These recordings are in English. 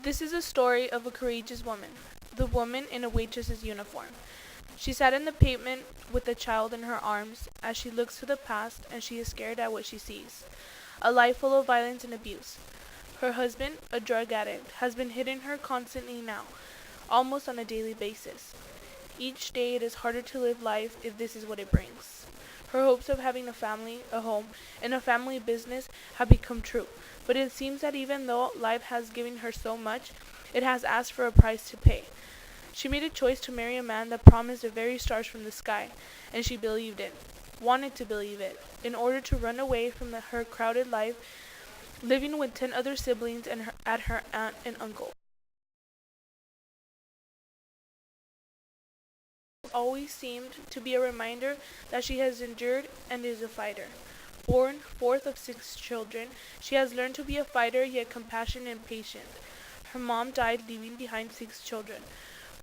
This is a story of a courageous woman, the woman in a waitress's uniform. She sat in the pavement with a child in her arms as she looks to the past and she is scared at what she sees. A life full of violence and abuse. Her husband, a drug addict, has been hitting her constantly now, almost on a daily basis. Each day it is harder to live life if this is what it brings. Her hopes of having a family, a home, and a family business have become true, but it seems that even though life has given her so much, it has asked for a price to pay. She made a choice to marry a man that promised the very stars from the sky, and she believed it, wanted to believe it, in order to run away from her crowded life, living with 10 other siblings and at her aunt and uncle. Always seemed to be a reminder that she has endured and is a fighter. Born fourth of 6 children, she has learned to be a fighter yet compassionate and patient. Her mom died leaving behind 6 children.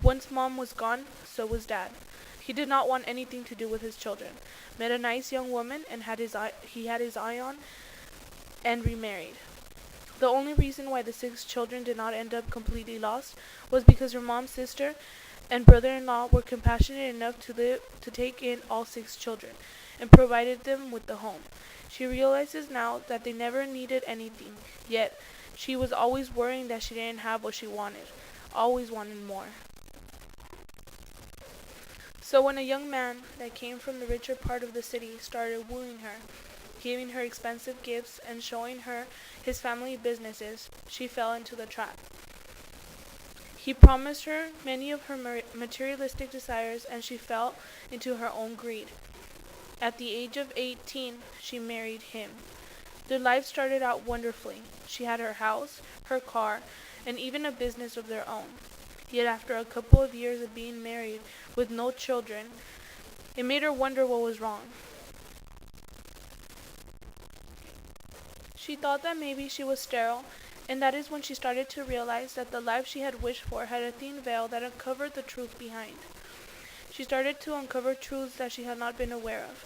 Once mom was gone, so was dad. He did not want anything to do with his children. Met a nice young woman and he had his eye on and remarried. The only reason why the 6 children did not end up completely lost was because her mom's sister and brother-in-law were compassionate enough to take in all 6 children and provided them with the home. She realizes now that they never needed anything, yet she was always worrying that she didn't have what she wanted, always wanted more. So when a young man that came from the richer part of the city started wooing her, giving her expensive gifts and showing her his family businesses, she fell into the trap. He promised her many of her materialistic desires and she fell into her own greed. At the age of 18, she married him. Their life started out wonderfully. She had her house, her car, and even a business of their own. Yet after a couple of years of being married with no children, it made her wonder what was wrong. She thought that maybe she was sterile, and that is when she started to realize that the life she had wished for had a thin veil that uncovered the truth behind. She started to uncover truths that she had not been aware of.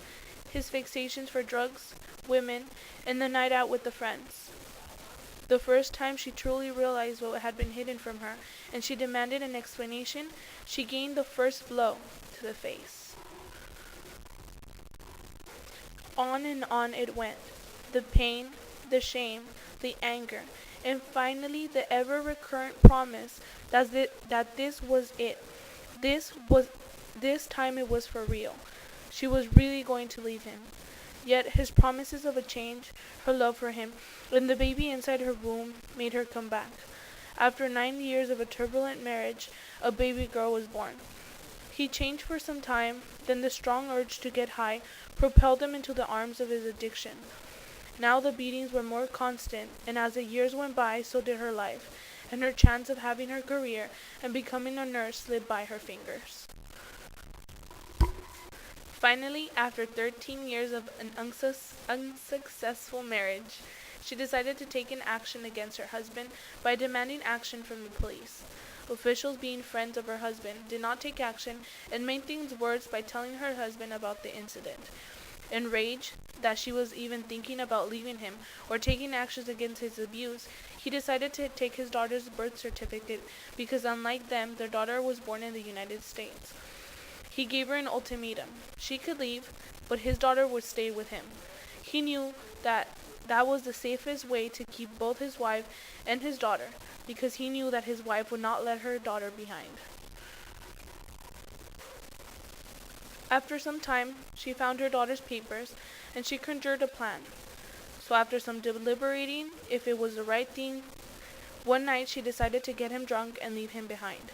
His fixations for drugs, women, and the night out with the friends. The first time she truly realized what had been hidden from her, and she demanded an explanation, she gained the first blow to the face. On and on it went. The pain, the shame, the anger, and finally the ever-recurrent promise that this was it. This time it was for real. She was really going to leave him. Yet his promises of a change, her love for him, and the baby inside her womb made her come back. After 9 years of a turbulent marriage, a baby girl was born. He changed for some time, then the strong urge to get high propelled him into the arms of his addiction. Now the beatings were more constant, and as the years went by, so did her life, and her chance of having her career and becoming a nurse slid by her fingers. Finally, after 13 years of an unsuccessful marriage, she decided to take an action against her husband by demanding action from the police. Officials, being friends of her husband, did not take action and made things worse by telling her husband about the incident. Enraged that she was even thinking about leaving him or taking actions against his abuse, he decided to take his daughter's birth certificate because unlike them, their daughter was born in the United States. He gave her an ultimatum. She could leave, but his daughter would stay with him. He knew that was the safest way to keep both his wife and his daughter, because he knew that his wife would not let her daughter behind. After some time, she found her daughter's papers, and she conjured a plan. So after some deliberating if it was the right thing, one night she decided to get him drunk and leave him behind.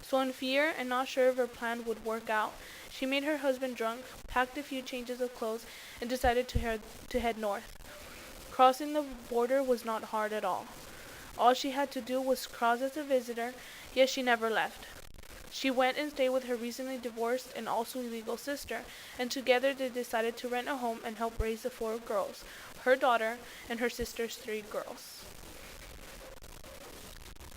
So in fear and not sure if her plan would work out, she made her husband drunk, packed a few changes of clothes, and decided to head north. Crossing the border was not hard at all. All she had to do was cross as a visitor, yet she never left. She went and stayed with her recently divorced and also illegal sister, and together they decided to rent a home and help raise the 4 girls, her daughter and her sister's 3 girls.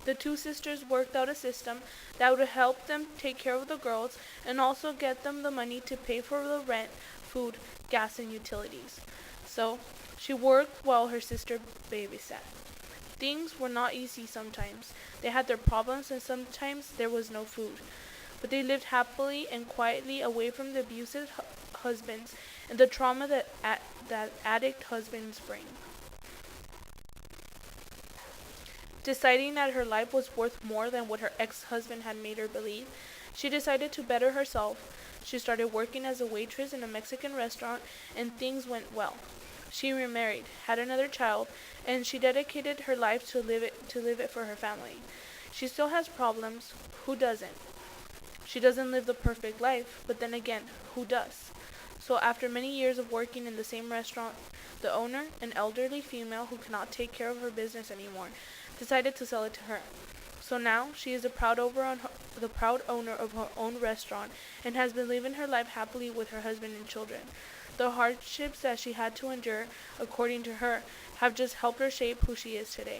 The 2 sisters worked out a system that would help them take care of the girls and also get them the money to pay for the rent, food, gas, and utilities. So she worked while her sister babysat. Things were not easy sometimes. They had their problems and sometimes there was no food. But they lived happily and quietly away from the abusive husbands and the trauma that addict husbands bring. Deciding that her life was worth more than what her ex-husband had made her believe, she decided to better herself. She started working as a waitress in a Mexican restaurant and things went well. She remarried, had another child, and she dedicated her life to live it for her family. She still has problems. Who doesn't? She doesn't live the perfect life, but then again, who does? So after many years of working in the same restaurant, the owner, an elderly female who cannot take care of her business anymore, decided to sell it to her. So now she is the proud owner of her own restaurant and has been living her life happily with her husband and children. The hardships that she had to endure, according to her, have just helped her shape who she is today.